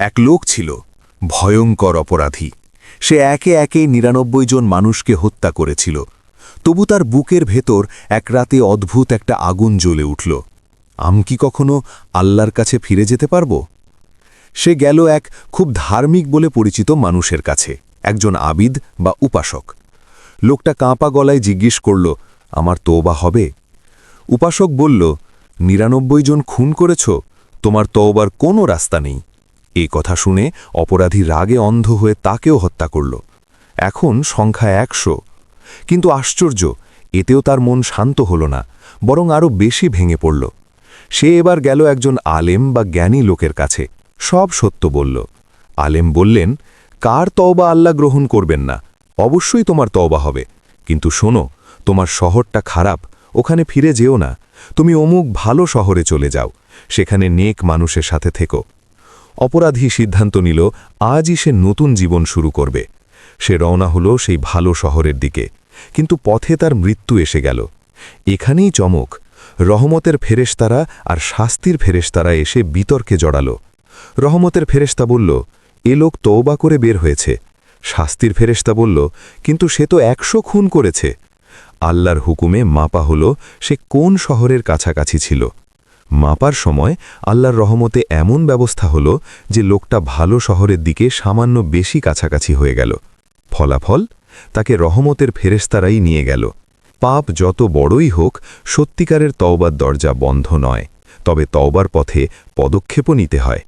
এক লোক ছিল, ভয়ঙ্কর অপরাধী। সে একে একে ৯৯ জন মানুষকে হত্যা করেছিল। তবু তার বুকের ভেতর এক রাতে অদ্ভুত একটা আগুন জ্বলে উঠল। আমি কি কখনো আল্লাহর কাছে ফিরে যেতে পারব? সে গেল এক খুব ধার্মিক বলে পরিচিত মানুষের কাছে, একজন আবিদ বা উপাসক। লোকটা কাঁপা গলায় জিজ্ঞেস করল, আমার তওবা হবে? উপাসক বলল, ৯৯ জন খুন করেছ, তোমার তওবার কোনো রাস্তা নেই। এই কথা শুনে অপরাধী রাগে অন্ধ হয়ে তাকেও হত্যা করল। এখন সংখ্যা ১০০। কিন্তু আশ্চর্য, এতেও তার মন শান্ত হল না, বরং আরও বেশি ভেঙে পড়ল। সে এবার গেল একজন আলেম বা জ্ঞানী লোকের কাছে, সব সত্য বলল। আলেম বললেন, কার তওবা আল্লাহ গ্রহণ করবেন না? অবশ্যই তোমার তওবা হবে, কিন্তু শোনো, তোমার শহরটা খারাপ, ওখানে ফিরে যেও না। তুমি অমুক ভালো শহরে চলে যাও, সেখানে নেক মানুষের সাথে থেকো। অপরাধী সিদ্ধান্ত নিল, আজই সে নতুন জীবন শুরু করবে। সে রওনা হল সেই ভালো শহরের দিকে, কিন্তু পথে তার মৃত্যু এসে গেল। এখানেই চমক, রহমতের ফেরেশতারা আর শাস্তির ফেরেশতারা এসে বিতর্কে জড়াল। রহমতের ফেরেশতা বলল, এ লোক তওবা করে বের হয়েছে। শাস্তির ফেরেশতা বলল, কিন্তু সে তো ১০০ খুন করেছে। আল্লাহর হুকুমে মাপা হল সে কোন শহরের কাছাকাছি ছিল। মাপার সময় আল্লাহর রহমতে এমন ব্যবস্থা হল যে লোকটা ভালো শহরের দিকে সামান্য বেশি কাছাকাছি হয়ে গেল। ফলাফল, তাকে রহমতের ফেরেশতারাই নিয়ে গেল। পাপ যত বড়ই হোক, সত্যিকারের তওবার দরজা বন্ধ নয়, তবে তওবার পথে পদক্ষেপও নিতে হয়।